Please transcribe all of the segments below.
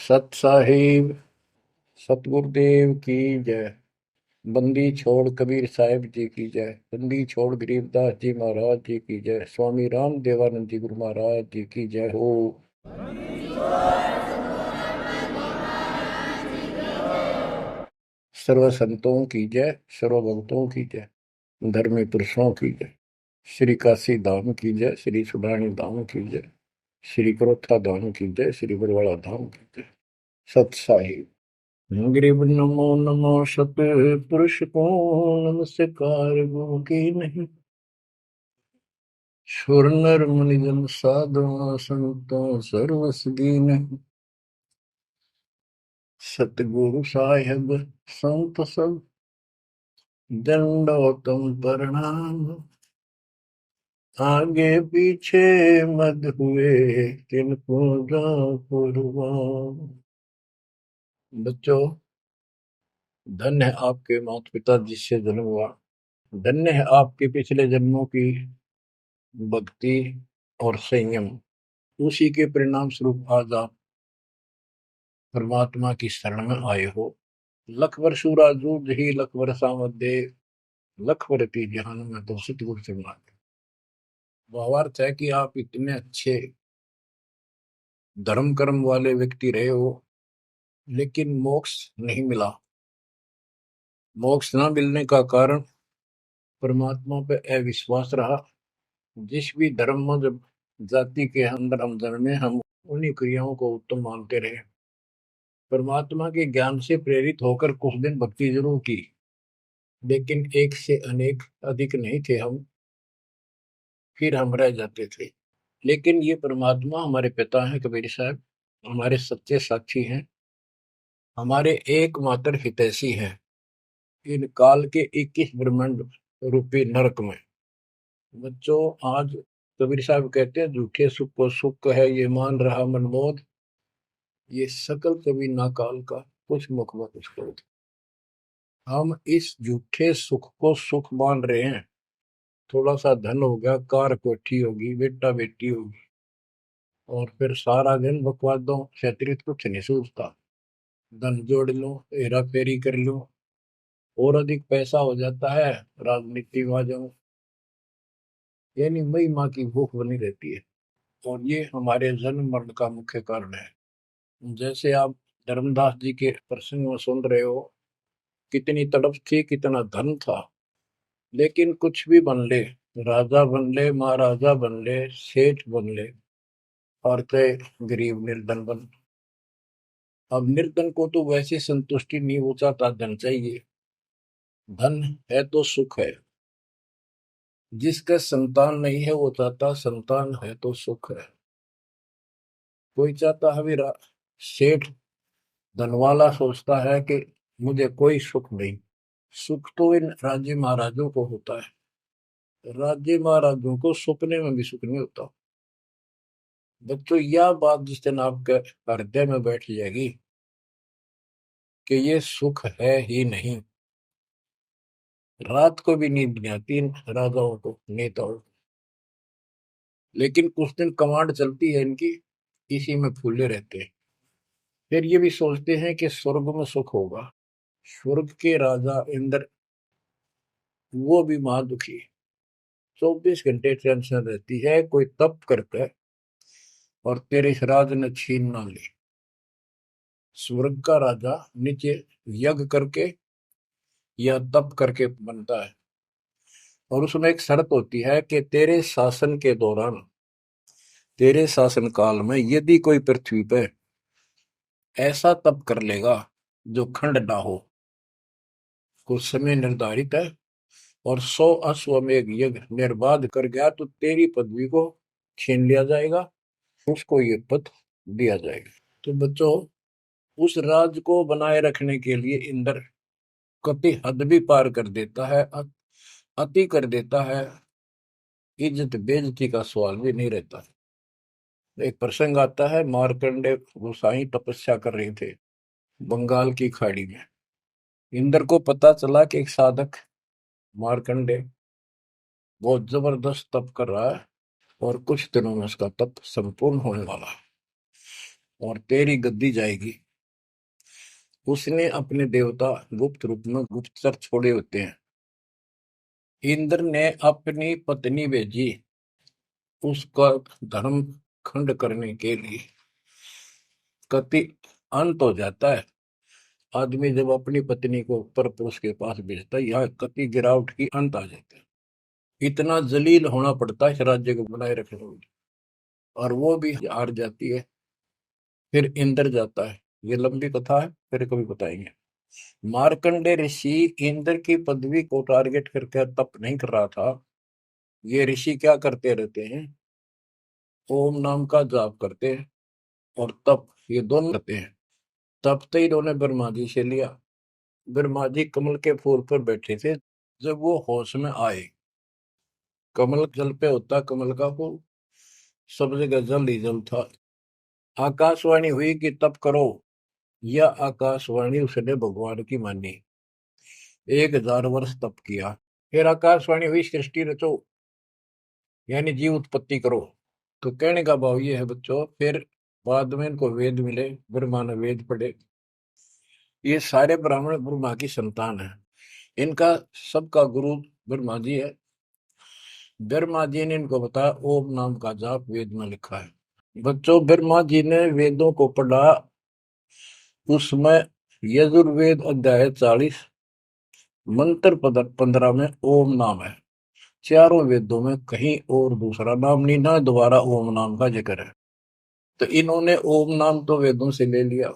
सत साहिब सतगुरुदेव की जय। बंदी छोड़ कबीर साहिब जी की जय। बंदी छोड़ गरीबदास जी महाराज जी की जय। स्वामी राम देवानंद जी गुरु महाराज जी की जय हो। सर्व संतों की जय, सर्व भक्तों की जय, धर्मी पुरुषों की जय। श्री काशी धाम की जय, श्री सुडानी धाम की जय, श्री क्रोथा धाम की जय, श्री बरवाड़ा धाम की जय। सत साहिब। गरीब नमो नमो सत पुरुष को नमस्कार गो की नहीं। सुर नर मुनिजन साधुओं संतों सर्वस दीन। सतगुरु साहिब संत सब दंडोतम प्रणाम। आगे पीछे मत हुए तिनको कुर्बान। बच्चों, धन्य है आपके माता पिता जिससे जन्म हुआ। धन्य है आपके पिछले जन्मों की भक्ति और संयम। उसी के परिणाम स्वरूप आज आप परमात्मा की शरण में आए हो। लख वर्ष सूराजूद ही लख वर्षा मध्य लख वर्ती जहान में तो सतगुरु से मांगे। भावार्थ है कि आप इतने अच्छे धर्म कर्म वाले व्यक्ति रहे हो, लेकिन मोक्ष नहीं मिला। मोक्ष न मिलने का कारण परमात्मा पे अविश्वास रहा। जिस भी धर्म जब जाति के अंदर हम जन्मे, हम उन्हीं क्रियाओं को उत्तम मानते रहे। परमात्मा के ज्ञान से प्रेरित होकर कुछ दिन भक्ति जरूर की, लेकिन एक से अनेक अधिक नहीं थे हम, फिर हम रह जाते थे। लेकिन ये परमात्मा हमारे पिता हैं कबीर साहब, हमारे सच्चे साक्षी हैं, हमारे एकमात्र हितैषी हैं इन काल के 21 ब्रह्मांड रूपी नरक में। बच्चों, आज कबीर साहब कहते हैं झूठे सुख को सुख है ये मान रहा मनमोद, ये सकल कभी ना काल का कुछ मुख में कुछ क्रोध। हम इस झूठे सुख को सुख मान रहे हैं। थोड़ा सा धन हो गया, कार कोठी होगी, बेटा बेटी होगी, और फिर सारा दिन बकवादों से अतिरिक्त कुछ नहीं सूझता। धन जोड़ लो, हेरा फेरी कर लो, और अधिक पैसा हो जाता है, राजनीति में आ जाओ, यानी मई माँ की भूख बनी रहती है। और ये हमारे जन्म मरण का मुख्य कारण है। जैसे आप धर्मदास जी के प्रसंग में सुन रहे हो, कितनी तड़प थी, कितना धन था, लेकिन कुछ भी बन ले, राजा बन ले, महाराजा बन ले, सेठ बन ले, और कहे गरीब निर्धन बन। अब निर्धन को तो वैसे संतुष्टि नहीं, वो चाहता धन चाहिए। धन है तो सुख है। जिसका संतान नहीं है वो चाहता संतान है तो सुख है। कोई चाहता है भी सेठ धन वाला सोचता है कि मुझे कोई सुख नहीं। सुख तो इन राज्य महाराजों को होता है। राज्य महाराजों को सपने में भी सुख नहीं होता। बच्चों, यह बात जिस दिन आपके हृदय में बैठ जाएगी कि ये सुख है ही नहीं, रात को भी नींद नहीं आती इन राजाओं को, नेताओं को। लेकिन कुछ दिन कमांड चलती है इनकी, इसी में फूले रहते हैं। फिर ये भी सोचते हैं कि स्वर्ग में सुख होगा। स्वर्ग के राजा इंद्र, वो भी महादुखी, 24 घंटे टेंशन रहती है, कोई तप करता है और तेरे इस राज ने छीन ना ले। स्वर्ग का राजा नीचे यज्ञ करके या तप करके बनता है, और उसमें एक शर्त होती है कि तेरे शासन के दौरान, तेरे शासन काल में यदि कोई पृथ्वी पर ऐसा तप कर लेगा जो खंड ना हो, कुछ समय निर्धारित है, और 100 अश्वमेघ यज्ञ निर्बाध कर गया, तो तेरी पदवी को छीन लिया जाएगा, उसको ये पद दिया जाएगा। तो बच्चों, उस राज को बनाए रखने के लिए इंद्र कति हद भी पार कर देता है, अति कर देता है। इज्जत बेइज्जती का सवाल भी नहीं रहता। एक प्रसंग आता है, मार्कंडे गोसाई तपस्या कर रहे थे बंगाल की खाड़ी में। इंद्र को पता चला कि एक साधक मार्कंडे बहुत जबरदस्त तप कर रहा है, और कुछ दिनों में उसका तप संपूर्ण होने वाला है। और तेरी गद्दी जाएगी। उसने अपने देवता गुप्त रूप में गुप्तचर छोड़े होते हैं। इंद्र ने अपनी पत्नी भेजी उसका धर्म खंड करने के लिए। कति अंत हो जाता है आदमी जब अपनी पत्नी को पर पुरुष के पास भेजता है, यहाँ कति गिरावट की अंत आ जाता है। इतना जलील होना पड़ता है इस राज्य को बनाए रखने में, और वो भी हार जाती है। फिर इंद्र जाता है। ये लंबी कथा है, फिर कभी बताएंगे। मार्कंडे ऋषि इंद्र की पदवी को टारगेट करके तप नहीं कर रहा था। ये ऋषि क्या करते रहते हैं, ओम नाम का जाप करते हैं और तप, ये दोनों करते हैं। तप तो इन्होंने ब्रह्मा जी से लिया। ब्रह्मा जी कमल के फूल पर बैठे थे। जब वो होश में आए, कमल जल पे होता कमल का फूल, सब जगह जल ही जल था। आकाशवाणी हुई कि तप करो। यह आकाशवाणी उसने भगवान की मानी। 1000 वर्ष तप किया। फिर आकाशवाणी हुई सृष्टि रचो, यानी जीव उत्पत्ति करो। तो कहने का भाव ये है बच्चों, फिर बाद में इनको वेद मिले, ब्रह्मा ने वेद पढ़े। ये सारे ब्राह्मण ब्रह्मा की संतान है। इनका सबका गुरु ब्रह्मा जी है। ब्रह्मा जी ने इनको बताया ओम नाम का जाप वेद में लिखा है। बच्चों, ब्रह्मा जी ने वेदों को पढ़ा। उसमें यजुर्वेद अध्याय 40 मंत्र 15 में ओम नाम है। चारों वेदों में कहीं और दूसरा नाम नहीं, ना दोबारा ओम नाम का जिक्र है। तो इन्होंने ओम नाम तो वेदों से ले लिया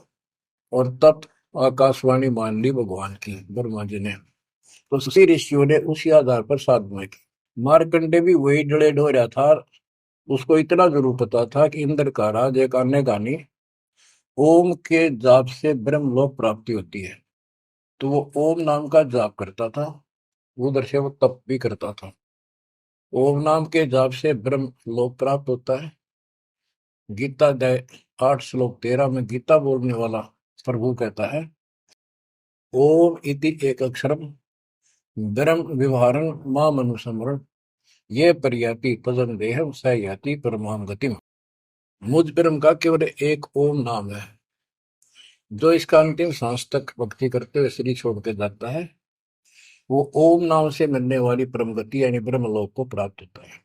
और तब आकाशवाणी मान ली भगवान की ब्रह्मा जी ने। तो उसी ऋषियों ने उसी आधार पर साधना की। मार्कंडे भी वही डले ढो रहा था। उसको इतना जरूर पता था कि इंद्र का राज एक अन्य गानी ओम के जाप से ब्रह्मलोक प्राप्ति होती है। तो वो ओम नाम का जाप करता था। उधर से वो तप भी करता था। ओम नाम के जाप से ब्रह्म लोक प्राप्त होता है। गीता अध्याय 8 श्लोक 13 में गीता बोलने वाला प्रभु कहता है, ओम इति एक अक्षरम ब्रह्म विवहारं माम अनुसमरण ये पर्याति पदम देहम स याति परमाम गतिम। मुझ ब्रह्म का केवल एक ओम नाम है, जो इसका अंतिम सांस तक भक्ति करते हुए शरीर छोड़ के जाता है, वो ओम नाम से मिलने वाली परम गति यानी ब्रह्मलोक को प्राप्त होता है।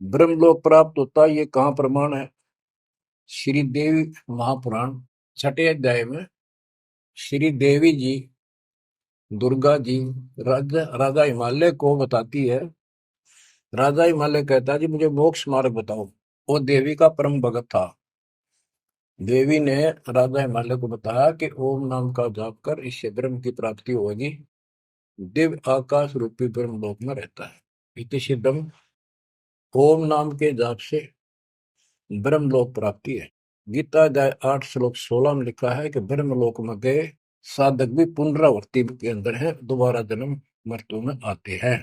ब्रह्मलोक प्राप्त होता है, ये कहाँ प्रमाण है? श्री देवी महापुराण 6 अध्याय में श्री देवी जी दुर्गा जी राजा राजा हिमालय को बताती है। राजा हिमालय कहता है जी मुझे मोक्ष मार्ग बताओ। वो देवी का परम भगत था। देवी ने राजा हिमालय को बताया कि ओम नाम का जाप कर, इससे ब्रह्म की प्राप्ति होगी। दिव्य आकाश रूपी ब्रह्म लोक में रहता है। इति सिद्धम, ओम नाम के जाप से ब्रह्म लोक प्राप्ति है। गीता अध्याय 8 श्लोक 16 में लिखा है कि ब्रह्म लोक में गए साधक भी पुनरावृत्ति के अंदर है, दोबारा जन्म मृत्यु में आते हैं।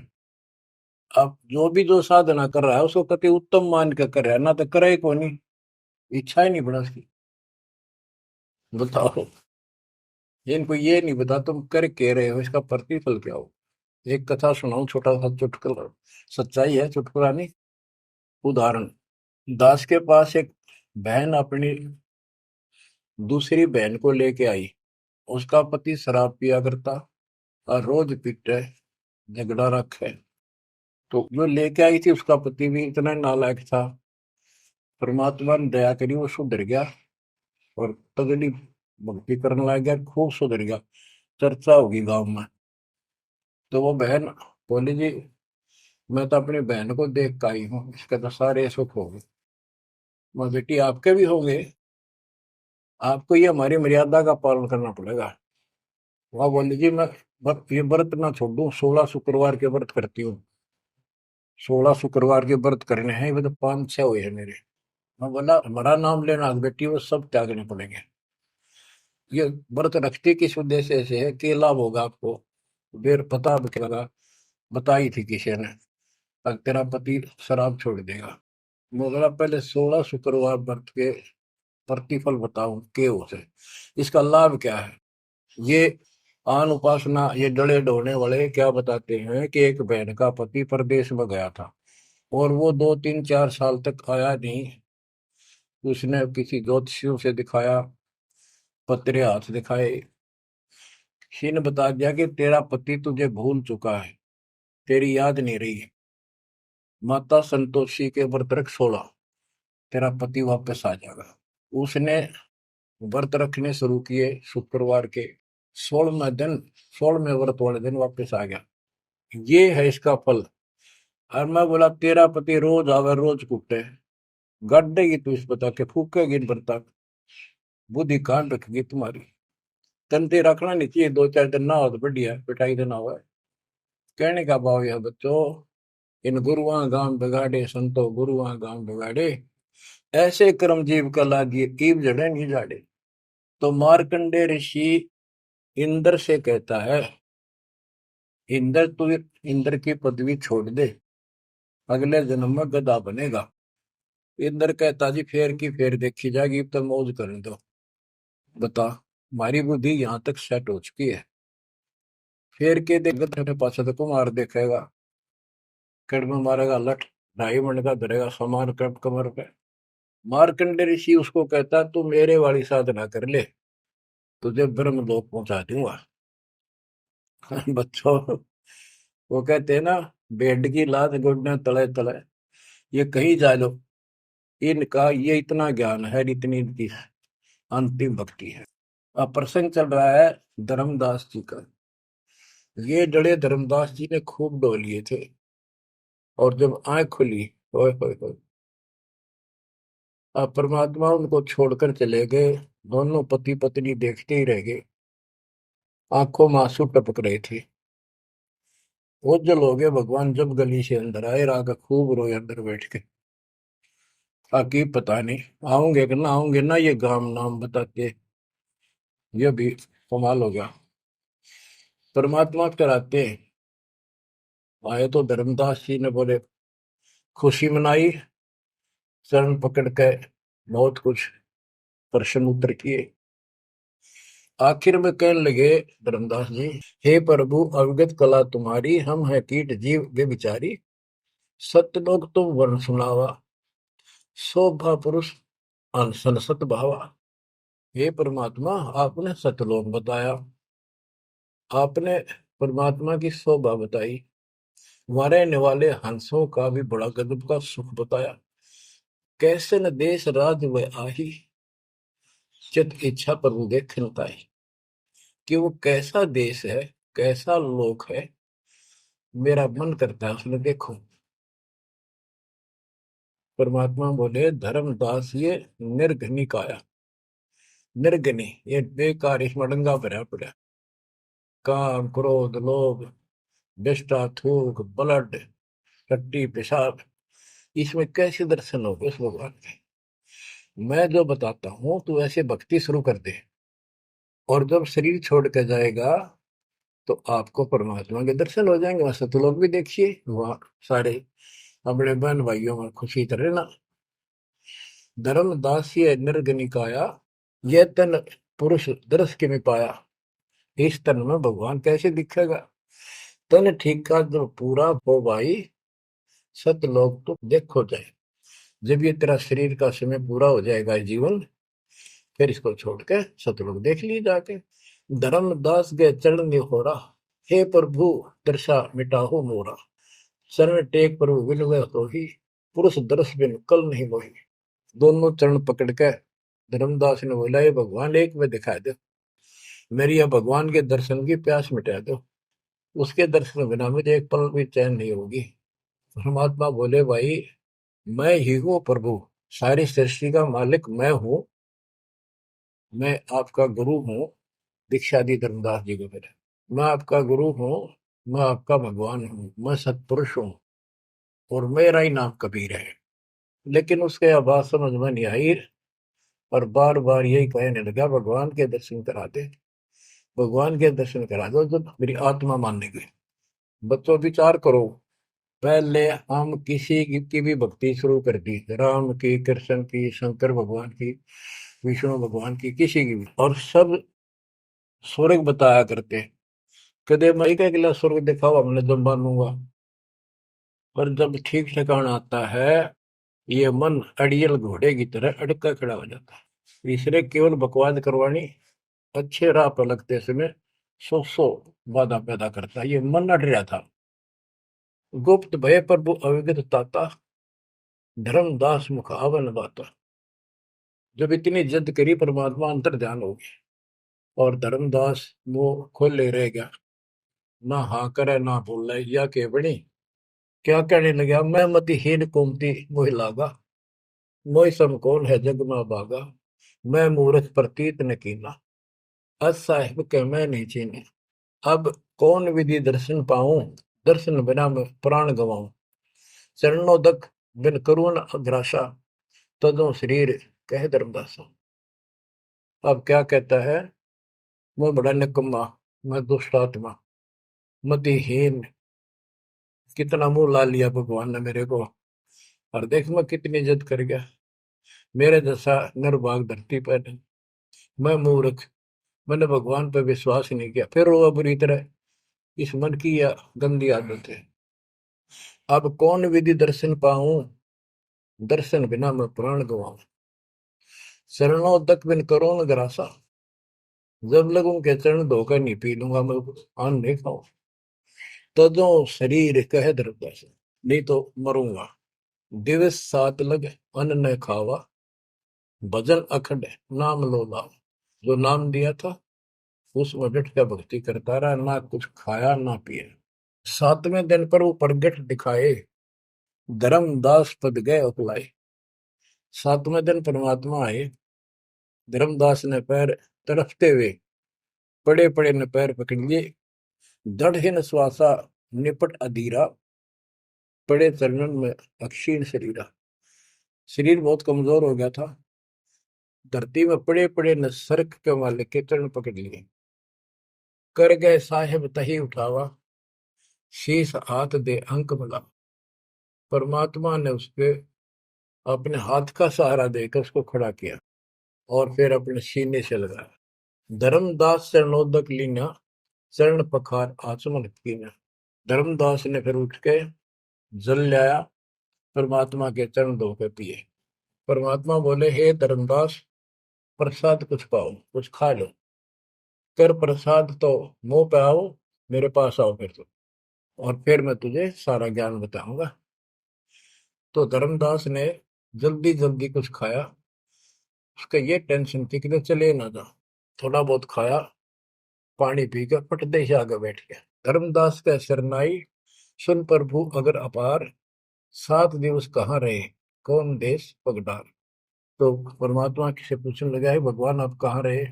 अब जो साधना कर रहा है उसको कति उत्तम मान के कर रहा है, ना तो करे को नहीं, इच्छा ही नहीं बड़ा उसकी। बताओ, इनको ये नहीं बता तुम कर के रहे हो, इसका प्रतिफल क्या हो। एक कथा सुनाऊं, छोटा सा चुटकुला, सच्चाई है, चुटकुला नहीं। उदाहरण, दास के पास एक बहन अपनी दूसरी बहन को लेके आई। उसका पति शराब पिया करता और रोज पीटे, झगड़ा रखे। तो जो लेके आई थी उसका पति भी इतना नालायक था। परमात्मा ने दया करी, वो सुधर गया और तगड़ी भक्ति करने लग गया, खूब सुधर गया। चर्चा होगी गांव में। तो वो बहन बोली जी मैं तो अपनी बहन को देख के आई हूँ, इसके तो सारे सुख हो गए। मैं बेटी आपके भी होंगे, आपको ये हमारी मर्यादा का पालन करना पड़ेगा। वह बोली जी मैं ये व्रत ना छोड़ू, 16 शुक्रवार के व्रत करती हूँ। 16 शुक्रवार के व्रत करने हैं, वो तो 5-6 हुए हैं मेरे। मैं बोला हमारा नाम लेना बेटी, वो सब त्यागने पड़ेंगे। ये व्रत रखते किस उद्देश्य से है, कि लाभ होगा आपको। फिर पता लगा, बताई थी किसी ने, अब तेरा पति शराब छोड़ देगा। मैं बोला पहले 16 शुक्रवार व्रत के प्रतिफल बताऊं के उसे, इसका लाभ क्या है। ये आन उपासना, ये डले डोने वाले क्या बताते हैं कि एक बहन का पति परदेश में गया था और वो 2-3-4 साल तक आया नहीं। उसने किसी ज्योतिषियों से दिखाया, पतरे हाथ दिखाए। किसी ने बता दिया कि तेरा पति तुझे भूल चुका है, तेरी याद नहीं रही है। माता संतोषी के व्रत रख 16, तेरा पति वापस आ जाएगा। उसने व्रत रखने शुरू किए शुक्रवार के 16वें दिन, 16वें व्रत वाले दिन वापस आ गया। ये है इसका फल। और मैं बोला तेरा पति रोज आवे रोज कूटे, गाड़ेगी तू इस बता के, फूकेगी इन बर्ता, बुद्धि कान रखेगी तुम्हारी। तंते रखना नहीं चाहिए, 2-4 दिन ना हो तो बढ़िया, पिटाई देना हुआ है। कहने का भाव यह बच्चों, इन गुरुआ गांव बिगाड़े संतो गुरुआ गांव बिगाड़े, ऐसे कर्म जीव का लागिए कीव जड़े नहीं जाड़े। तो मार्कंडे ऋषि इंद्र से कहता है, इंद्र तू इंद्र की पदवी छोड़ दे, अगले जन्म में गधा बनेगा। इंद्र कहता जी फेर की फेर देखी जाएगी, तो मौज करने दो। बता, हमारी बुद्धि यहाँ तक सेट हो चुकी है। फेर के देख तेरे पास तो कुमार देखेगा, कड़म मारेगा लठ, 2.5 मिनट का धरेगा सामान कमर पे। मार्कंडे ऋषि उसको कहता तू मेरे वाली साधना कर ले, तुझे ब्रह्म लोक पहुंचा दूंगा। बच्चों, वो कहते हैं ना, बेड की लात गुडने तले तले, ये कहीं जा लो, इनका ये इतना ज्ञान है, इतनी इनकी अंतिम भक्ति है। अब प्रसंग चल रहा है धर्मदास जी का। ये जड़े धर्मदास जी ने खूब डो लिए थे, और जब आंख खुली, ओए होए होए, अब परमात्मा उनको छोड़कर चले गए। दोनों पति पत्नी देखते ही रह गए, आंखों में आंसू टपक रहे थे। ओझल हो गए भगवान जब गली से अंदर आए, राग खूब रोए अंदर बैठ के। ताकि पता नहीं आऊंगे कि ना आऊंगे ना, ये गांव नाम बताते, ये भी कमाल हो गया। परमात्मा कराते आए तो धर्मदास जी ने बोले खुशी मनाई, चरण पकड़ के बहुत कुछ प्रश्न उत्तर किए। आखिर में कहने लगे धर्मदास जी, हे प्रभु अवगत कला तुम्हारी, हम है कीट जीव वे बिचारी, सत्य लोग तुम वर्ण सुनावा, शोभा पुरुष अनसन सत भावा। हे परमात्मा, आपने सतलोक बताया, आपने परमात्मा की शोभा बताई, रहने वाले हंसों का भी बड़ा गजब का सुख बताया। कैसे न देश राज वह आही, चित इच्छा प्रभु देखन ताई। कि वो कैसा देश है, कैसा लोक है, मेरा मन करता है उसमें देखो। परमात्मा बोले धर्मदास ये निर्घनी काया, निर्घनी ये बेकार, इसमें डंगा भरा पड़ा, काम क्रोध लोभ विष्टा थूक ब्लड टट्टी पेशाब, इसमें कैसे दर्शन हो उस भगवान के। मैं जो बताता हूं तू ऐसे भक्ति शुरू कर दे, और जब शरीर छोड़ के जाएगा तो आपको परमात्मा के दर्शन हो जाएंगे। वैसे तो लोग भी देखिए वहां सारे अपने बहन भाइयों में खुशी करे ना। धर्मदास ये निर्गनिकाया, ये तन पुरुष दर्श के में पाया, इस तन में भगवान कैसे दिखेगा। तन ठीक का जब पूरा हो भाई, सतलोक तो देखो जाए। जब ये तेरा शरीर का समय पूरा हो जाएगा जीवन, फिर इसको छोड़ के सतलोक देख लिए जाके। धर्मदास के चरण हो रहा, हे प्रभु दर्शा मिटाहो मोरा, शरण टेक प्रभु विनय हो ही, पुरुष दर्श बिन कल नहीं मोही। दोनों चरण पकड़ के धर्मदास ने बोला, ये भगवान एक में दिखा दो, मेरी यह भगवान के दर्शन की प्यास मिटा दो, उसके दर्शन बिना मुझे एक पल भी चैन नहीं होगी। परमात्मा बोले भाई मैं ही हूँ प्रभु, सारी सृष्टि का मालिक मैं हूँ, मैं आपका गुरु हूँ। दीक्षा दी धर्मदास जी को मेरे, मैं आपका गुरु हूँ, मैं आपका भगवान हूँ, मैं सत्पुरुष हूँ, और मेरा ही नाम कबीर है। लेकिन उसके आवाज समझ में नहीं आई, और बार बार यही कहने लगा भगवान के दर्शन करा दे, भगवान के दर्शन करा दो। जब मेरी आत्मा मानने गई, बच्चों विचार करो, पहले हम किसी की भी भक्ति शुरू कर दी, राम की, कृष्ण की, शंकर भगवान की, विष्णु भगवान की, किसी की भी, और सब स्वर्ग बताया करते। कदे मैं का अगला स्वर्ग दिखाओ, हमने जब मानूंगा। पर जब ठीक ठिकाना आता है, ये मन अड़ियल घोड़े की तरह अड़का खड़ा हो जाता है। इसने केवल बकवाद करवानी, अच्छे राह पर लगते समय सौ बाधा पैदा करता है। ये मन अड़ रहा था। गुप्त भय प्रभु अविगत ताता, धर्मदास मुख आवन बाता। जब इतनी जिद करी परमात्मा अंतर ध्यान हो गया और धर्मदास मुंह खोले रह गया, ना हाँ करे ना बोले, या के बनी क्या कहने लगा, मैं मतिहीन कुमती मोह लागा, मोह सम कौन है जग में भागा, मैं मूर्ख प्रतीत न कीना, अस साहिब के मैं नहीं चीने। अब कौन विधि दर्शन पाऊं, दर्शन बिना मैं प्राण गवाऊं, चरणोदक बिन करुण अग्रासा, तदो शरीर कह धर्मदासा। अब क्या कहता है, मैं बड़ा निकम्मा, मैं दुष्ट आत्मा, मतिहीन, कितना मुंह ला लिया भगवान ने मेरे को, और देख मैं कितनी इज्जत कर गया, मेरे जैसा निर्भाग धरती पर नहीं। मैं मूर्ख, मैंने भगवान पर विश्वास नहीं किया, फिर वो बुरी तरह। इस मन की यह गंदी आदत है। अब कौन विधि दर्शन पाऊं, दर्शन बिना मैं प्राण गवाऊं, चरणों तक बिन करो न ग्रासा। जब लगूं के चरण धोकर नहीं पी लूंगा मैं, अन्न नहीं खाऊं, तदो शरीर कह धर्मदास, नहीं तो मरूंगा। दिवस सात लग अन्न न खावा, भजन अखंड नाम लो लावा। जो नाम दिया था उसमें डट कर भक्ति करता रहा, ना कुछ खाया ना पिया। सातवें दिन पर वो प्रगट दिखाए, धर्मदास पद गए उपलाए। सातवें दिन परमात्मा आए, धर्मदास ने पैर तड़फते हुए पड़े पड़े ने पैर पकड़ लिए, दृढ़ श्वासा निपट अधीरा, पड़े चरणन में अक्षीण शरीरा। शरीर बहुत कमजोर हो गया था, धरती में पड़े पड़े ने सर्क के वाले के चरण पकड़ लिए। कर गए साहेब तही उठावा, शीश हाथ दे अंक मिला। परमात्मा ने उसके अपने हाथ का सहारा देकर उसको खड़ा किया और फिर अपने सीने से लगाया। धर्मदास चरणोदक लीना, चरण पखार आचमन कीना। धर्मदास ने फिर उठ के जल लाया, परमात्मा के चरण धो के पिए। परमात्मा बोले, हे धर्मदास, प्रसाद कुछ पाओ, कुछ खा लो। कर प्रसाद तो मुंह पे आओ, मेरे पास आओ फिर तो, और फिर मैं तुझे सारा ज्ञान बताऊंगा। तो धर्मदास ने जल्दी जल्दी कुछ खाया। उसका ये टेंशन थी कि चले ना जा। थोड़ा बहुत खाया, पानी पीकर पटदे से आगे बैठ गया। धर्मदास का शरनाई सुन प्रभु अगर अपार, 7 दिवस कहाँ रहे, कौन देश पगडार। तो परमात्मा से पूछने लगा, है भगवान आप कहाँ रहे,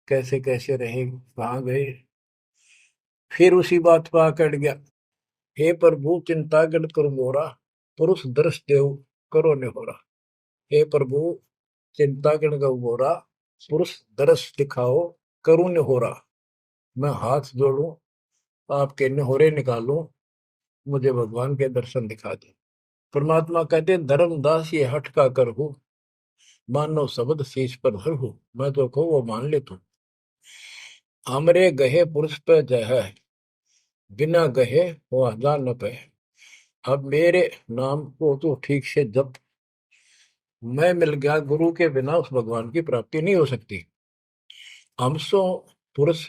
कैसे कैसे रहे, कहाँ गए। फिर उसी बात पर आकर गया, हे प्रभु चिंता गण करो मोरा, पुरुष दर्श देव करो निहोरा। हे प्रभु चिंता गण गौ मोरा, पुरुष दर्श दिखाओ करूं निहोरा। मैं हाथ जोड़ूं, आपके निहोरे निकालूं, मुझे भगवान के दर्शन दिखा दे। परमात्मा कहते धर्मदास ये हट का कर हूं, मानो शब्द शीश पर धर हूं। मैं तो कहूँ वो मान ले तू। हमरे गहे पुरुष पे जय है, बिना गहे वो हजार न पे। अब मेरे नाम को तो ठीक से जप, मैं मिल गया गुरु के बिना उस भगवान की प्राप्ति नहीं हो सकती। हमसो पुरुष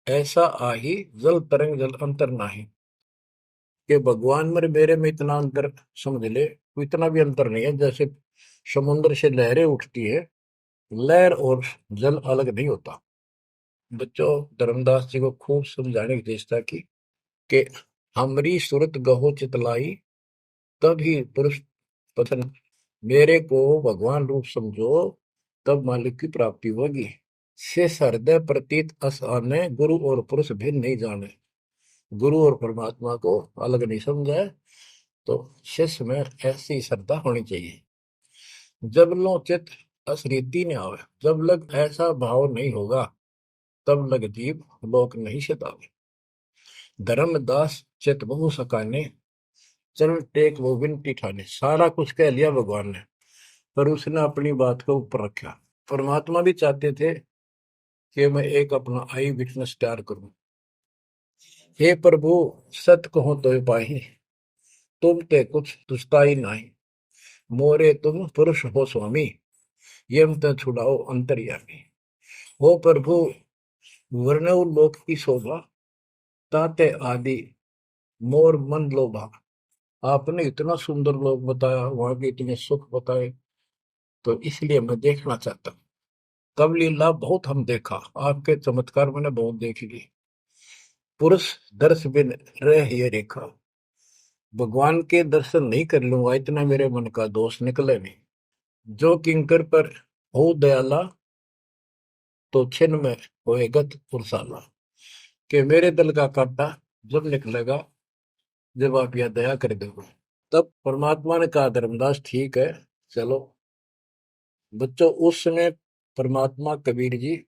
ऐसा आही, जल तरंग जल अंतर नाही। कि भगवान मेरे में इतना अंतर समझ ले, तो इतना भी अंतर नहीं है। जैसे समुद्र से लहरें उठती है, लहर और जल अलग नहीं होता। बच्चों, धर्मदास जी को खूब समझाने की चेष्टा की कि हमरी सूरत गहो चितलाई, तभी पुरुष पतन। मेरे को भगवान रूप समझो, तब मालिक की प्राप्ति होगी। से हृदय प्रतीत अस आने, गुरु और पुरुष भिन्न नहीं जाने। गुरु और परमात्मा को अलग नहीं समझा है, तो शिष्य में ऐसी श्रद्धा होनी चाहिए। जब लो चित असरीति ने आवे, जब लग ऐसा भाव नहीं होगा, तब लग जीव लोक नहीं सतावे। धर्मदास चित बहु सकाने, चरण टेक वो विनती ठाने। सारा कुछ कह लिया भगवान ने, पर उसने अपनी बात को ऊपर रखा। परमात्मा भी चाहते थे कि मैं एक अपना आई विटनेस तैयार करूं। हे प्रभु सत कहो तो पाही, तुम ते कुछ तुस्ताई नहीं। मोरे तुम पुरुष हो स्वामी, यम त छुड़ाओ अंतर्यामी। हो प्रभु, वर्णव लोक की शोभा, ताते आदि मोर मन लोभा। आपने इतना सुंदर लोक बताया, वहां के इतने सुख बताए, तो इसलिए मैं देखना चाहता हूँ। तब लीला बहुत हम देखा, आपके चमत्कार मैंने बहुत देख लिए। पुरुष दर्श बिन रह ये रेखा, भगवान के दर्शन नहीं कर लूंगा इतना मेरे मन का दोष निकले नहीं। जो किंकर पर हो दयाला, तो छिन में होएगा पुरसाला। कि मेरे दिल का कांटा जब निकलेगा, जब आप यह दया कर दोगे। तब परमात्मा ने कहा, धर्मदास ठीक है, चलो। बच्चों, उस समय परमात्मा कबीर जी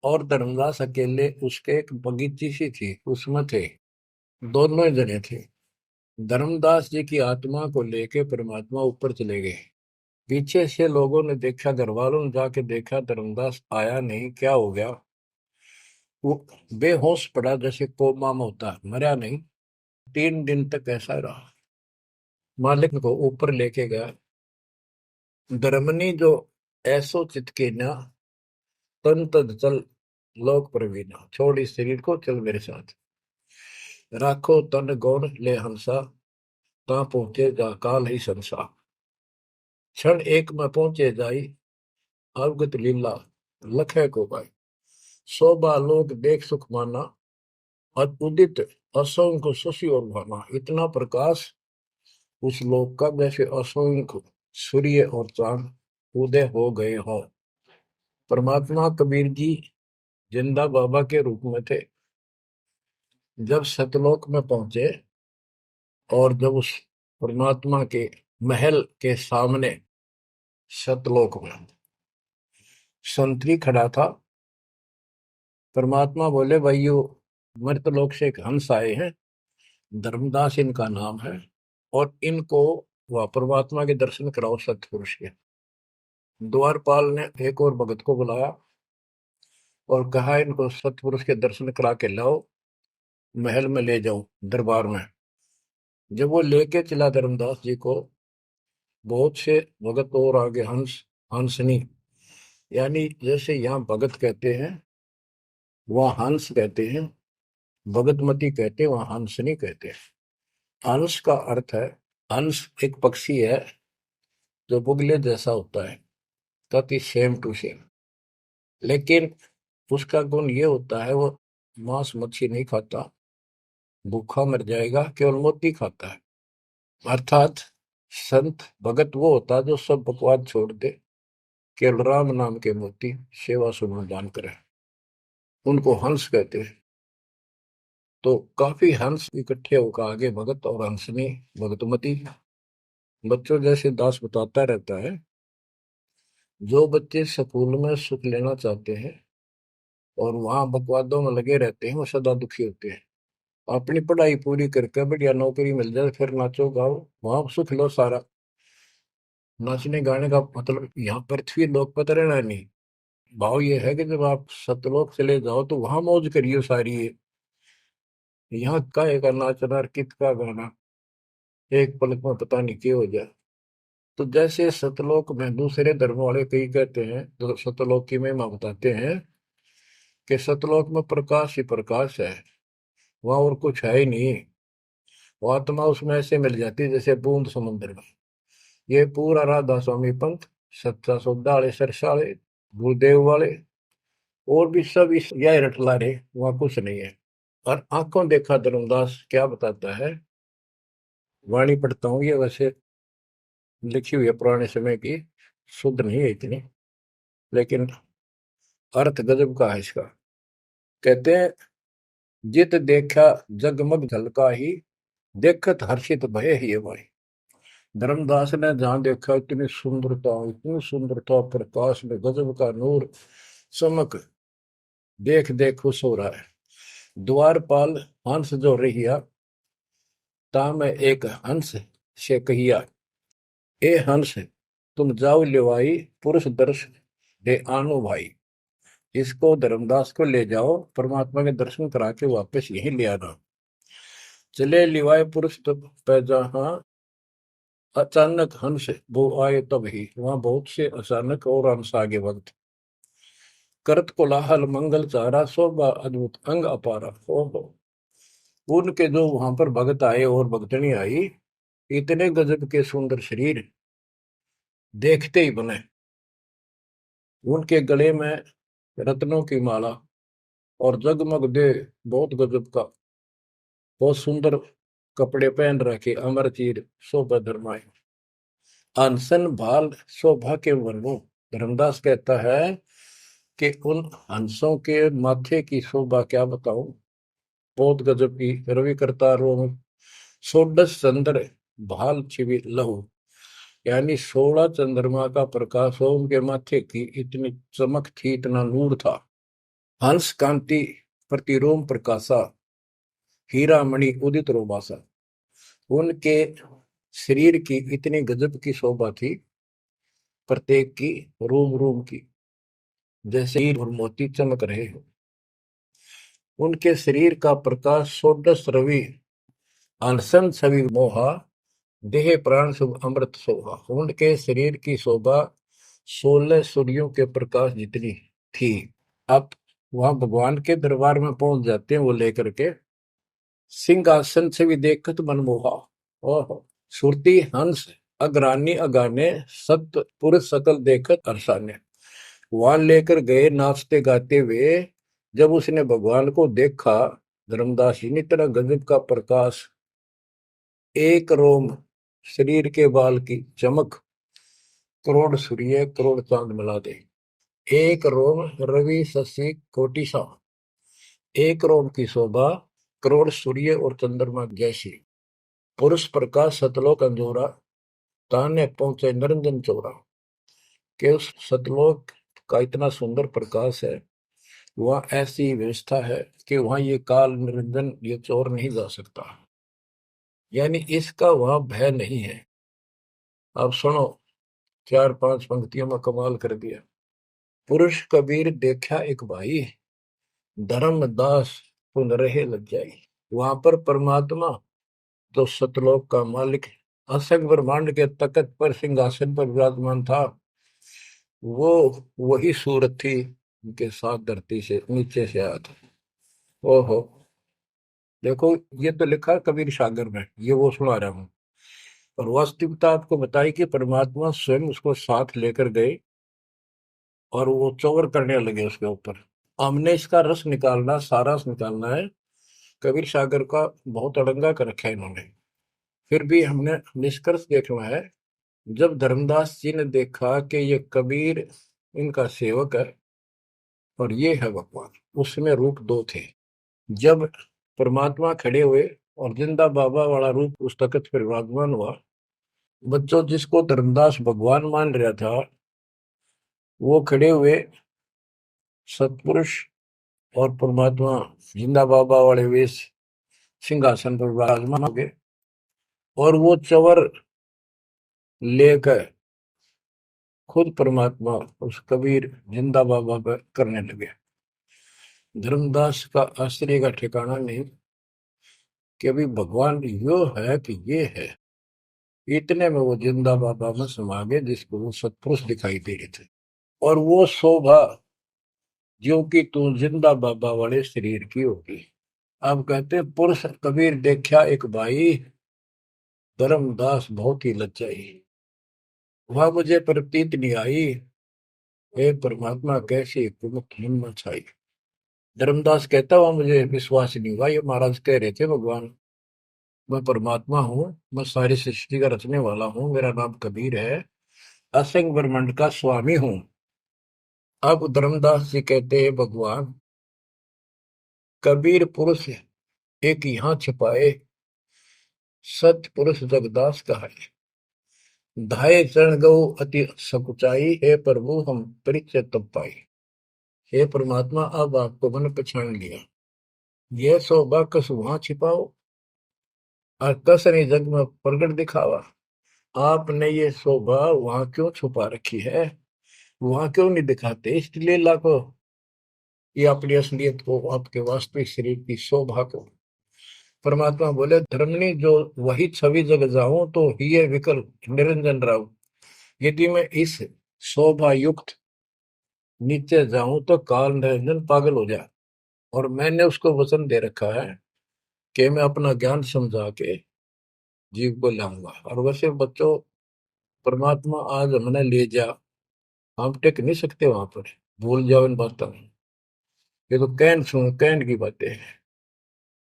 और धर्मदास अकेले उसके एक बगीची सी थी, उसमें थे। दोनों ही जने थे। धर्मदास जी की आत्मा को लेके परमात्मा ऊपर चले गए। पीछे से लोगों ने देखा, घर वालों ने जाके देखा, धर्मदास आया नहीं, क्या हो गया। वो बेहोश पड़ा, जैसे कोमा में होता है, मरा नहीं। 3 दिन तक ऐसा रहा। मालिक को ऊपर लेके गया। धर्मनी जो ऐसो चित के ना, तन तद चल लोक प्रवीणा। छोड़ इस शरीर को, चल मेरे साथ। राखो तन गौण ले हंसा, ता पहुंचे जा काल ही संसा। क्षण एक में पहुंचे जाई, अवगत लीला लखे को पाई। शोभा लोक देख सुख माना, उदित असंख्य शशि और भाना। इतना प्रकाश उस लोक का, जैसे असंख्य सूर्य और चांद उदय हो गए हों। परमात्मा कबीर जी जिंदा बाबा के रूप में थे। जब सतलोक में पहुंचे और जब उस परमात्मा के महल के सामने सतलोक में संतरी खड़ा था, परमात्मा बोले, भाइयों, मृतलोक से एक हंस आए हैं, धर्मदास इनका नाम है, और इनको वह परमात्मा के दर्शन कराओ सतपुरुष के। द्वारपाल ने एक और भगत को बुलाया और कहा, इनको सतपुरुष के दर्शन करा के लाओ, महल में ले जाओ, दरबार में। जब वो लेके चला धर्मदास जी को, बहुत से भगत और आगे हंस, हंसनी, यानी जैसे यहाँ भगत कहते हैं वहाँ हंस कहते हैं, भगतमती कहते हैं, वहाँ हंसनी कहते हैं। हंस का अर्थ है, हंस एक पक्षी है जो बुगले जैसा होता है, ताकि सेम टू सेम। लेकिन उसका गुण ये होता है, वो मांस मच्छी नहीं खाता, भूखा मर जाएगा, केवल मोती खाता है। अर्थात संत भगत वो होता है जो सब बकवाद छोड़ दे, केवल राम नाम के मोती सेवा सुमन दान करे, उनको हंस कहते हैं। तो काफी हंस इकट्ठे होकर आगे भगत और हंसनी भगतमती। बच्चों, जैसे दास बताता रहता है, जो बच्चे स्कूल में सुख लेना चाहते हैं और वहां बकवादों में लगे रहते हैं, वो सदा दुखी होते हैं। अपनी पढ़ाई पूरी करके बढ़िया नौकरी मिल जाए, फिर नाचो गाओ, वहां सुख लो सारा। नाचने गाने का मतलब यहाँ पृथ्वी लोक पर रहना नहीं। भाव ये है कि जब आप सतलोक चले जाओ तो वहां मौज करियो सारी। यहाँ काहे का नाचना और कित का गाना, एक पलक में पता नहीं क्या हो जाए। तो जैसे सतलोक में दूसरे धर्म वाले कई कहते हैं, जो सतलोक की महिमा बताते हैं, कि सतलोक में प्रकाश ही प्रकाश है, वहां और कुछ है ही नहीं। वो आत्मा उसमें ऐसे मिल जाती है जैसे बूंद समुद्र में। ये पूरा राधा स्वामी पंथ, सच्चा सौदा वाले, सरसा वाले, गुरुदेव वाले, और भी सब इस यह रटला रहे, वहां कुछ नहीं है। और आंखों देखा धर्मदास क्या बताता है, वाणी पढ़ता हूँ, ये वैसे लिखी हुई है पुराने समय की, शुद्ध नहीं है इतनी, लेकिन अर्थ गजब का है इसका। कहते हैं, जित देखा जगमग झलका ही, देखत हर्षित भय ही भाई। धर्मदास ने जहां देखा, इतनी सुंदरता, प्रकाश में गजब का नूर, चमक, देख देख खुश हो रहा है। द्वारपाल हंस जो रहिया, ता में एक हंस से कहिया, ए हंस, तुम जाओ लिवाई, पुरुष दर्श दे आनो भाई। इसको धर्मदास को ले जाओ, परमात्मा के दर्शन करा के वापस यहीं ले आना। चले लिवाए पुरुष तब पैजा, अचानक हंस वो आए तब ही, वहां बहुत से अचानक और हंस आगे वक्त। करत कोलाहल मंगल चारा, शोभा अद्भुत अंग अपारा। ओहो, उनके जो वहां पर भगत आए और भगतनी आई, इतने गजब के सुंदर शरीर देखते ही बने। उनके गले में रत्नों की माला और जगमग दे, बहुत गजब का, बहुत सुंदर कपड़े पहन रखे, अमर चीर शोभा धर्माए। अनसन भाल शोभा के वर्णो। धर्मदास कहता है कि उन हंसों के माथे की शोभा क्या बताऊं, बहुत गजब की। रवि करता रोम षोडश चंद्र भाल छिवि लहू, यानी 16 चंद्रमा का प्रकाश हो उनके माथे की, इतनी चमक थी, इतना नूर था। हंस कांति प्रतिरोम प्रकाशा, हीरा मणि उदित रोबासा। उनके शरीर की इतनी गजब की शोभा थी, प्रत्येक की, रोम रोम की, जैसे हीर और मोती चमक रहे हो। उनके शरीर का प्रकाश षोडश रवि, अनशन छवि मोहा, देह प्राण शुभ अमृत शोभा। उनके शरीर की शोभा 16 सूर्यों के प्रकाश जितनी थी। अब वहां भगवान के दरबार में पहुंच जाते हैं वो लेकर के, सिंहासन से भी देखत मनमोहा। ओहो, सुरती हंस अग्रानी अगाने, सत्य पुरुष सकल देखत अरसाने। वहां लेकर गए नाचते गाते हुए। जब उसने भगवान को देखा, धर्मदास जी ने, तरह गजब का प्रकाश, एक रोम शरीर के बाल की चमक, करोड़ सूर्य करोड़ चांद मिला दे। एक रोम रवि शशि कोटि सा, एक रोम की शोभा करोड़ सूर्य और चंद्रमा जैसी। पुरुष प्रकाश सतलोक अंजोरा, ताने पहुंचे निरंजन चौरा। के उस सतलोक का इतना सुंदर प्रकाश है, वहां ऐसी व्यवस्था है कि वहां ये काल निरंजन, ये चोर नहीं जा सकता, यानी इसका वहां भय नहीं है। अब सुनो, 4-5 पंक्तियों में कमाल कर दिया। पुरुष कबीर देखा एक भाई, धर्मदास पुन रहे लज्जाई। वहां पर परमात्मा, जो सतलोक का मालिक, असंग ब्रह्मांड के तकत पर सिंहासन पर विराजमान था, वो वही सूरत थी, उनके साथ धरती से नीचे से आया था। ओहो, देखो, ये तो लिखा है कबीर सागर में, ये वो सुना रहा हूँ। और वास्तविकता आपको बताई कि परमात्मा स्वयं उसको साथ लेकर गए और वो चौर करने लगे उसके ऊपर। हमने इसका रस निकालना, सारा रस निकालना है। कबीर सागर का बहुत अड़ंगा कर रखा है इन्होंने, फिर भी हमने निष्कर्ष देखना है। जब धर्मदास जी ने देखा कि ये कबीर इनका सेवक है और ये है भगवान, उसमें रूप दो थे। जब परमात्मा खड़े हुए और जिंदा बाबा वाला रूप उस तख्त पर विराजमान हुआ, बच्चों जिसको धर्मदास भगवान मान रहा था, वो खड़े हुए सतपुरुष, और परमात्मा जिंदा बाबा वाले वेश सिंहासन पर विराजमान हो गए, और वो चवर लेकर खुद परमात्मा उस कबीर जिंदा बाबा पर करने लगे। धर्मदास का आश्चर्य का ठिकाना नहीं कि अभी भगवान यो है कि ये है। इतने में वो जिंदा बाबा में समा गए, जिसको वो सतपुरुष दिखाई दे रहे थे। और वो शोभा जो कि तू जिंदा बाबा वाले शरीर की होगी। अब कहते, पुरुष कबीर देखा एक भाई, धर्मदास बहुत ही लज्जाई। वह मुझे प्रतीत नहीं आई, हे परमात्मा कैसी कुमुख हिम्मत छाई। धर्मदास कहता हुआ मुझे विश्वास नहीं हुआ, ये महाराज कह रहे थे भगवान, मैं परमात्मा हूँ, मैं सारी सृष्टि का रचने वाला हूँ, मेरा नाम कबीर है, असंग ब्रह्मांड का स्वामी हूँ। अब धर्मदास जी कहते हैं, भगवान कबीर पुरुष एक यहाँ छिपाए, सत्य पुरुष जगदास कहाए। धाये चरण गौ अति सकुचाई, हे प्रभु हम परिचय तब पाई। हे परमात्मा, अब आपको मैंने पहचान लिया। यह शोभा कस वहां छिपाओ और कस ने जग में प्रगट दिखावा। आपने ये शोभा वहां क्यों छुपा रखी है, वहां क्यों नहीं दिखाते? इसलिए लाखों ये अपनी असलियत को, आपके वास्तविक शरीर की शोभा को परमात्मा बोले धर्मनी जो वही छवि जग जाऊं तो ही विकल निरंजन राव। यदि मैं इस शोभा युक्त नीचे जाऊं तो काल निरंजन पागल हो जाए। और मैंने उसको वचन दे रखा है कि मैं अपना ज्ञान समझा के जीव को लाऊंगा। और वैसे बच्चों, परमात्मा आज हमने ले जा, हम टेक नहीं सकते वहां पर। भूल जाओ इन बातों में। ये तो कहन सुन कहन की बातें हैं।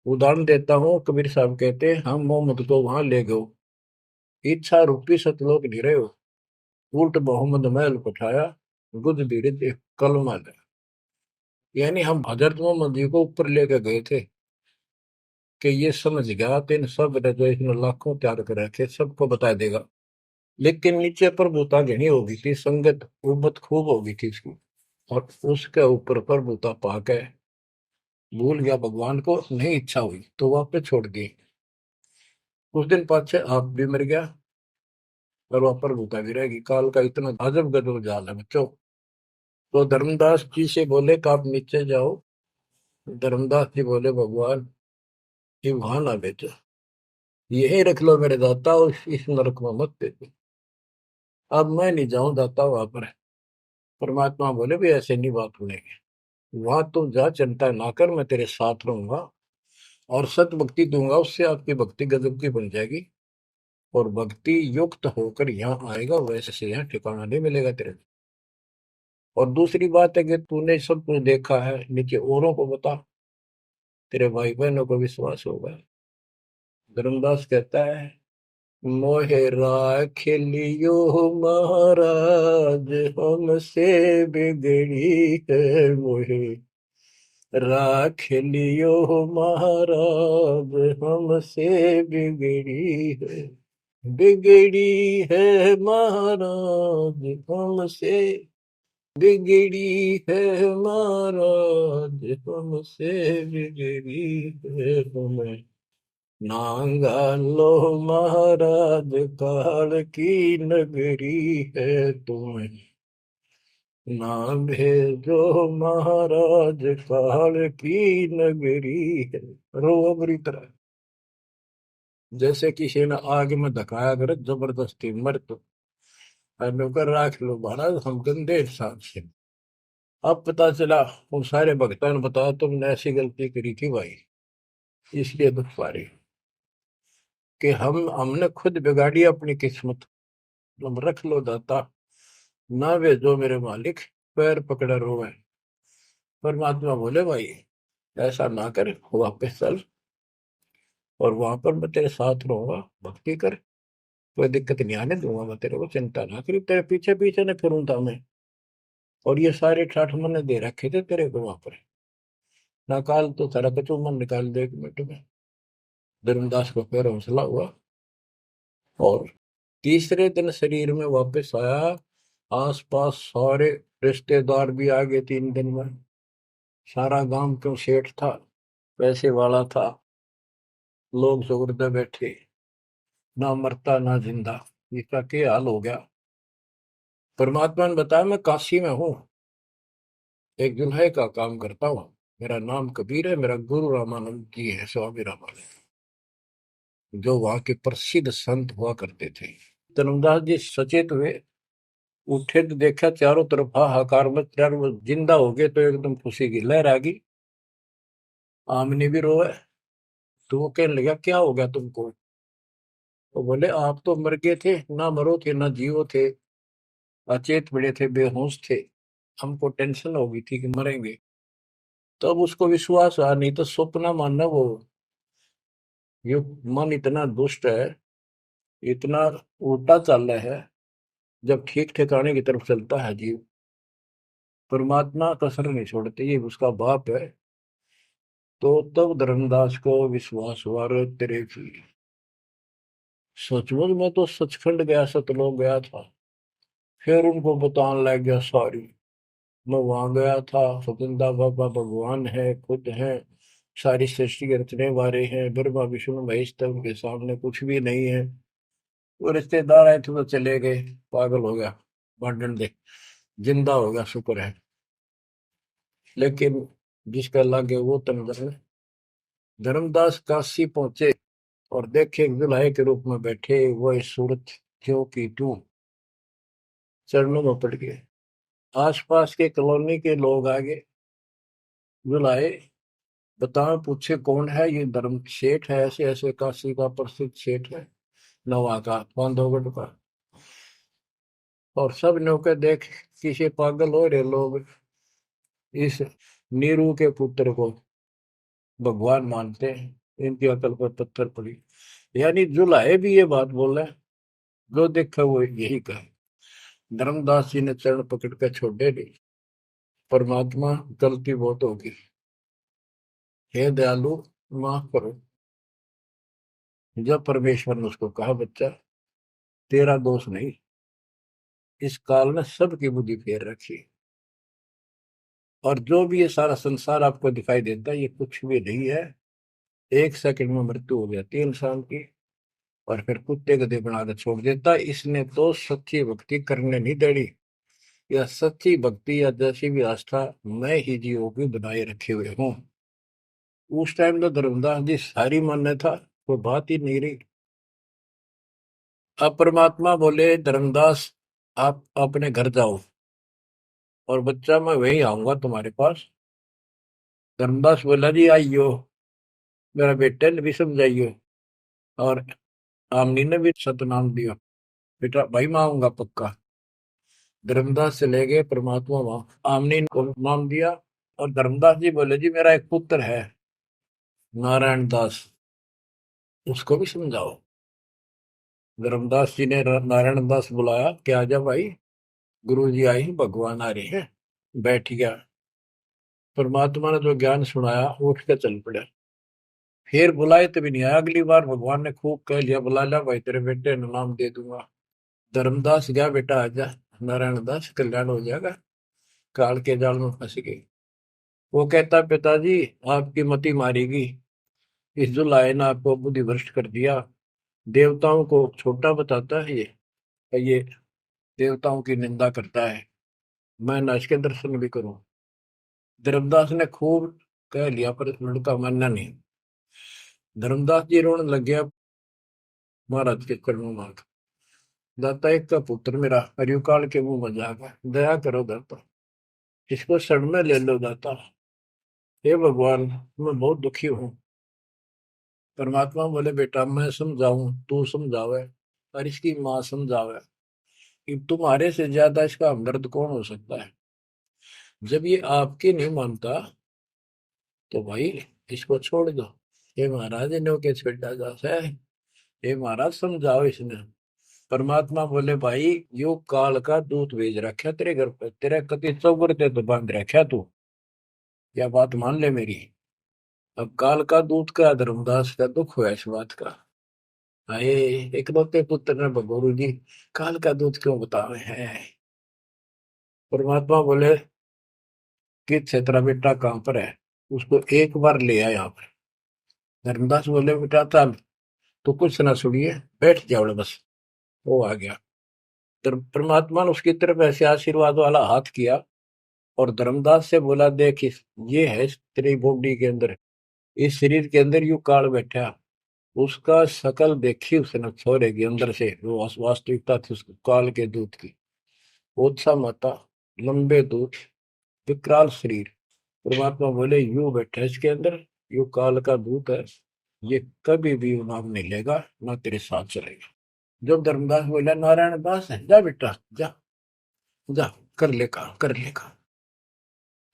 उदाहरण देता हूँ, कबीर साहब कहते हैं हम मोहम्मद को वहां ले गए, इच्छा रूपी सतलोक नहीं रहे हो, उल्ट मोहम्मद महल पठाया, गुद बीड़ित कलमा है। यानी हम हजरत मोहम्मद जी को ऊपर लेके गए थे कि ये समझ गया तो इन सब ने जो इसने लाखों त्याग कर रखे सबको बता देगा। लेकिन नीचे प्रभुता घनी हो गई थी, संगत उबत खूब हो गई थी इसकी। और उसके ऊपर प्रभुता पाके भूल गया भगवान को, नहीं इच्छा हुई तो वापस छोड़ दी। कुछ दिन पाछे आप भी मर गया और वहां प्रभुता भी रहेगी। काल का इतना अजब गजब जाल है बच्चों। तो धर्मदास जी से बोले कि आप नीचे जाओ। धर्मदास जी बोले भगवान ये वहां ना बेचो, यही रख लो मेरे दाता, और इस नरक में मत भेजो। अब मैं नहीं जाऊं दाता वहां पर। परमात्मा बोले भी ऐसे नहीं बात सुनेगी, वहां तुम जा, चिंता ना कर, मैं तेरे साथ रहूंगा और सत भक्ति दूंगा, उससे आपकी भक्ति गजब की बन जाएगी। और भक्ति युक्त होकर यहाँ आएगा, वैसे से यहाँ ठिकाना नहीं मिलेगा तेरे। और दूसरी बात है कि तूने सब कुछ देखा है, नीचे औरों को बता, तेरे भाई बहनों को विश्वास होगा। धर्मदास कहता है मोहे राख लियो महाराज, हमसे बिगड़ी है मोहे राख लियो महाराज, हमसे बिगड़ी है। बिगड़ी है महाराज हमसे, बिगड़ी है महाराज हमसे, बिगड़ी है तुम्हें नांगा लो महाराज, काल की नगरी है तुम्हें ना भेजो महाराज, काल की नगरी है। रोबरी तरह जैसे किसी ने आग में धकाया करे जबरदस्ती मर तो नौकर राख लो महाराज, हम गंदे इंसान से। अब पता चला वो सारे भक्तों ने बताया तुमने ऐसी गलती करी थी भाई, इसलिए दुख पा रही कि हमने खुद बिगाड़ी अपनी किस्मत। तुम रख लो दाता, ना वे जो मेरे मालिक पैर पकड़े रोवे। परमात्मा बोले भाई ऐसा ना कर, वापस चल और वहां पर मैं तेरे साथ रहूंगा, भक्ति कर, कोई दिक्कत नहीं आने दूंगा मैं तेरे को, चिंता ना करी, तेरे पीछे पीछे न फिरूंगा मैं। और ये सारे ठाठ मैंने दे रखे थे तेरे को वहां पर, ना काल तो सारा कचू मन निकाल दे एक मिनट में। धर्मदास को फिर हौसला हुआ और तीसरे दिन शरीर में वापस आया। आसपास सारे रिश्तेदार भी आ गए 3 दिन में। सारा गांव क्यों सेठ था, पैसे वाला था, लोग सुगरदे बैठे, ना मरता ना जिंदा, इसका क्या हाल हो गया। परमात्मा ने बताया मैं काशी में हूँ, एक जुल्हे का काम करता हूँ, मेरा नाम कबीर है, मेरा गुरु रामानंद जी है, स्वामी रामानंद, जो वहां के प्रसिद्ध संत हुआ करते थे। धर्मदास जी सचेत हुए, उठे तो देखा चारों तरफ हाहाकार में, चारों जिंदा हो गए तो एकदम खुशी की लहर आ गई। आमने भी रोए तो वो कहने लगा क्या हो गया तुमको। तो बोले आप तो मर गए थे, ना मरो थे ना जियो थे, अचेत पड़े थे, बेहोश थे, हमको टेंशन हो गई थी कि मरेंगे। तब उसको विश्वास आया, नहीं तो स्वप्न मानना वो, ये मन इतना दुष्ट है, इतना उल्टा चल रहा है, जब ठीक ठिकाने की तरफ चलता है जीव, परमात्मा कसर नहीं छोड़ते, ये उसका बाप है। तो तब धर्मदास को विश्वास हुआ रे तेरे की, सचमुच में तो सचखंड गया, सतलोक गया था। फिर उनको बताने लग गया सारी, मैं वहां गया था, सतंदा बाबा भगवान है, खुद है, सारी सृष्टि के रचने वाले हैं, ब्रह्मा विष्णु महेश, तब के सामने कुछ भी नहीं है। वो रिश्तेदार आए थे तो चले गए, पागल हो गया, भांडन दे, जिंदा हो गया शुक्र है। लेकिन जिसका लागे वो तंदर धर्मदास काशी पहुंचे और देखे दुल्हे के रूप में बैठे वह सूरत ज्यों की त्यों चरणों में पड़ गए। आसपास के कॉलोनी के लोग आगे बुलाए, बताओ पूछे कौन है ये? धर्म सेठ है, ऐसे ऐसे काशी का प्रसिद्ध सेठ है, नवा का बांधवगढ़ का। और सब नौके देख किसी पागल हो रहे लोग इस नीरू के पुत्र को भगवान मानते हैं, इनकी अकल पर पत्थर पड़ी। यानी जुलाहे भी ये बात बोले, जो देखा वो यही कहे। धर्मदास जी ने चरण पकड़ कर छोड़े नहीं, परमात्मा गलती बहुत होगी, हे दयालु माफ करो। जब परमेश्वर ने उसको कहा, बच्चा तेरा दोष नहीं, इस काल ने सबकी बुद्धि फेर रखी, और जो भी ये सारा संसार आपको दिखाई देता है ये कुछ भी नहीं है। एक सेकंड में मृत्यु हो जाती है इंसान की, और फिर कुत्ते गधे बनाकर छोड़ देता है। इसने तो सच्ची भक्ति करने नहीं देनी, या सच्ची भक्ति या जैसी भी आस्था मैं ही जीवों की बनाए रखे हुए हूँ। उस टाइम तो धर्मदास जी सारी मान्यता कोई बात ही नहीं रही। अब परमात्मा बोले, धर्मदास आप अपने घर जाओ, और बच्चा मैं वही आऊंगा तुम्हारे पास। धर्मदास बोला, जी आइयो, मेरा बेटे ने भी समझाइयो, और आमनी ने भी सतनाम दियो, बेटा भाई मैं आऊंगा पक्का। धर्मदास चले गए, परमात्मा वहां आमनी को नाम दिया। और धर्मदास जी बोले, जी मेरा एक पुत्र है नारायण दास, उसको भी समझाओ। धर्मदास जी ने नारायण दास बुलाया कि आजा भाई, गुरु जी आई, भगवान आ रहे हैं। बैठ गया। परमात्मा ने जो ज्ञान सुनाया उठ के चल पड़ा। फिर बुलाए तभी नहीं आया। अगली बार भगवान ने खूब कह लिया, बुला लिया भाई, तेरे बेटे ने नाम दे दूंगा। धर्मदास गया, बेटा आजा, नारायण दास कल्याण हो जाएगा। काल के जाल में फंस गई। वो कहता, पिताजी आपकी मति मारेगी, इस जुलाए ने आपको बुद्धि भ्रष्ट कर दिया। देवताओं को छोटा बताता है ये देवताओं की निंदा करता है, मैं न इसके दर्शन भी करूं। धर्मदास ने खूब कह लिया पर लड़का मानना नहीं। धर्मदास जी रोने लग गया महाराज के चरणों में। दाता एक का पुत्र मेरा हरियुकाल के मुंह में जागा, दया करो दाता, इसको शरण में ले लो दाता। हे भगवान मैं बहुत दुखी हूँ। परमात्मा बोले, बेटा मैं समझाऊं तू समझावे, और इसकी माँ समझावे, कि तुम्हारे से ज्यादा इसका हमदर्द कौन हो सकता है। जब ये आपकी नहीं मानता तो भाई इसको छोड़ दो। ये महाराज इन्हों के छेड़ा जा है, ये महाराज समझाओ इसने। परमात्मा बोले, भाई यो काल का दूत भेज रखा तेरे घर पे, तेरे कति चौगर ते तो बांध रखा तू, या बात मान ले मेरी। अब काल का दूत का धर्मदास का दुख हुआ इस बात का। आए इकलौते पुत्र ने गुरु जी काल का दूत क्यों बता रहे हैं। परमात्मा बोले कि तेरा बेटा कहाँ पर है, उसको एक बार ले आया यहाँ पर। धर्मदास बोले, बेटा चल तो कुछ ना सुनिए, बैठ जाओ बस। वो आ गया। परमात्मा ने उसकी तरफ ऐसे आशीर्वाद वाला हाथ किया, और धर्मदास से बोला, देख ये है तेरी बॉडी के अंदर, इस शरीर के अंदर यू काल बैठा। उसका शकल देखी उसने छोरे के अंदर से, वो वास्तविकता थी उसको काल के दूत की। ओछा माता, लंबे दूत, विकराल शरीर। परमात्मा बोले, यू बैठा इसके अंदर, यू काल का दूत है, ये कभी भी नाम नहीं लेगा, ना तेरे साथ चलेगा। जब धर्मदास बोला, नारायण दास है, जा बेटा जा, जा कर ले काम, कर ले काम।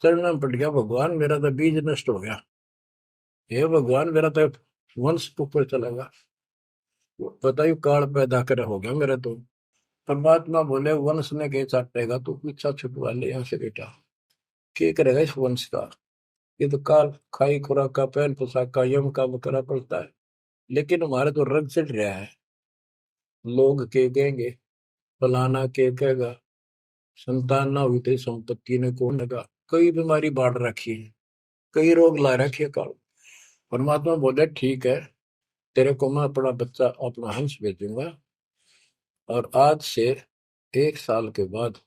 चरण में पड़ गया, भगवान मेरा तो बीज नष्ट हो गया, हे भगवान मेरा तो वंश ऊपर चलेगा, बताइए काल पैदा करे हो गया मेरा तो। परमात्मा बोले, वंश ने के चाटेगा, तू पीछा छुटवा ले यहाँ से बेटा, क्या करेगा इस वंश का। ये तो काल खाई खुराक का पहल पोशाक का यम का बकरा पड़ता है, लेकिन हमारे तो रंग चढ़ रहा है। लोग के कहेंगे, फलाना के कहेगा, संतान ना हुई तेरी संपत्ति ने कौन लगा, कई बीमारी बाढ़ रखी है, कई रोग ला रखे है काल। परमात्मा बोले, ठीक है, तेरे को मैं अपना बच्चा अपना हंस भेजूंगा, और आज से 1 साल के बाद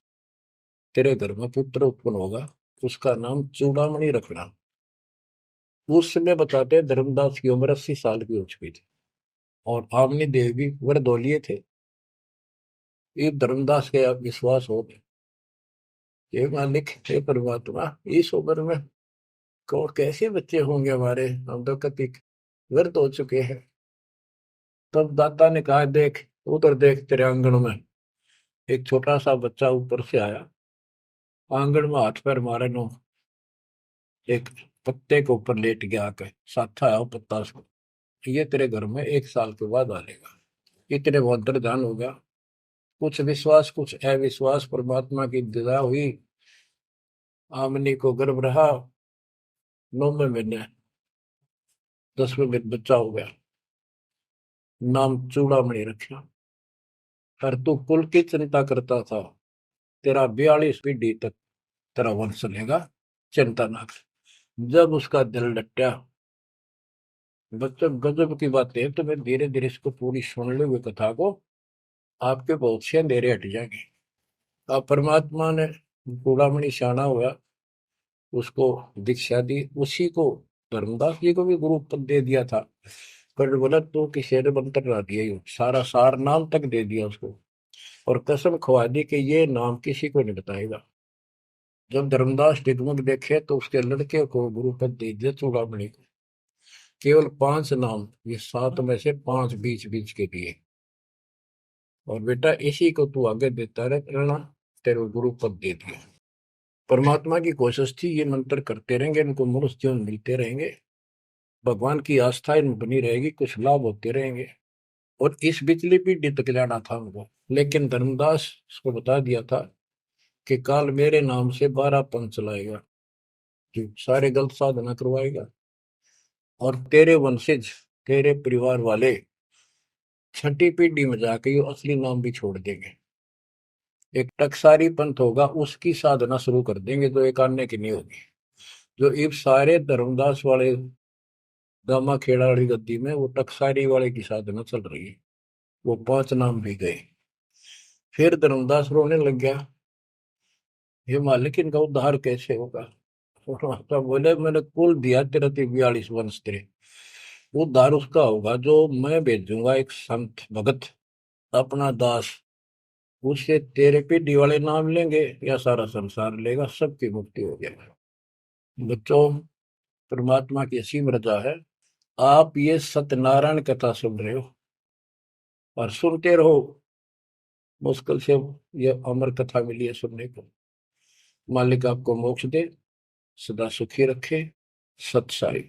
तेरे घर में पुत्र उत्पन्न होगा, उसका नाम चूड़ामणि रखना। उस समय बताते हैं धर्मदास की उम्र 80 साल की हो चुकी थी और आमनी देव भी वरदौलिये थे। ये धर्मदास के अब विश्वास हो गया ये मालिक हे परमात्मा, इस उम्र में कौन कैसे बच्चे होंगे हमारे, हम तो कति व्यर्थ हो चुके हैं। तब दाता ने कहा, देख उधर देख, तेरे आंगन में एक छोटा सा बच्चा ऊपर से आया, आंगन में हाथ पैर मारे नो, एक पत्ते के ऊपर लेट गया आके, साथा आया वो पत्ता से, ये तेरे घर में 1 साल के बाद आ जाएगा। इतने वो अंतर्धान हो गया। कुछ विश्वास कुछ अविश्वास, परमात्मा की दया हुई। आमनी को गर्भ रहा, 9वें महीने 10वें दिन बच्चा हो गया, नाम चूड़ामणि रखा। पर तू कुल की चिंता करता था, तेरा 42 पीढ़ी तक तेरा वंश चलेगा, चिंता ना कर। जब उसका दिल लट्टा, बच्चों गजब की बात है, तो मैं धीरे धीरे इसको पूरी सुन ले हुए कथा को, आपके बहुत से अंधेरे हट जाएंगे। अब परमात्मा ने चूड़ामणि शाना हुआ, उसको दीक्षा दी, उसी को धर्मदास जी को भी गुरु पद दे दिया था। पर बोला तो किसी ने मंत्र ना दिया, सारा सार नाम तक दे दिया उसको, और कसम खवा दी कि ये नाम किसी को नहीं बताएगा। जब धर्मदास टिकमक देखे तो उसके लड़के को गुरु पद दे दिया चूड़ामणि को। केवल 5 नाम, ये 7 में से 5 बीच बीच के दिए, और बेटा इसी को तू आगे देता रहना, तेरे गुरु पद दे दिया। परमात्मा की कोशिश थी ये मंत्र करते रहेंगे, इनको मनुष्य जीवन मिलते रहेंगे, भगवान की आस्था इनमें बनी रहेगी, कुछ लाभ होते रहेंगे, और इस बिचली पीढ़ी तक जाना था उनको। लेकिन धर्मदास को बता दिया था कि काल मेरे नाम से 12 पंथ चलाएगा, जो सारे गलत साधना करवाएगा, और तेरे वंशज तेरे परिवार वाले 6ठी पीढ़ी में जाके ये असली नाम भी छोड़ देंगे। एक टकसारी पंथ होगा, उसकी साधना शुरू कर देंगे, जो एक आने की नहीं होगी। जो इब सारे धर्मदास वाले दामा खेड़ा वाली गद्दी में वो टकसारी वाले की साधना चल रही है, वो 5 नाम भी गए। फिर धर्मदास रोने लग गया, ये मालिक इनका उद्धार कैसे होगा। तो बोले, मैंने कुल दिया तेरा 42 वंश, तेरे उद्धार उसका होगा जो मैं भेजूंगा, एक संत भगत अपना दास, उससे तेरे पीढ़ी वाले नाम लेंगे या सारा संसार लेगा, सबकी मुक्ति हो जाएगी। बच्चों, परमात्मा की असीम रजा है, आप ये सत्यनारायण कथा सुन रहे हो और सुनते रहो। मुश्किल से ये अमर कथा मिली है सुनने को। मालिक आपको मोक्ष दे, सदा सुखी रखे। सत साई।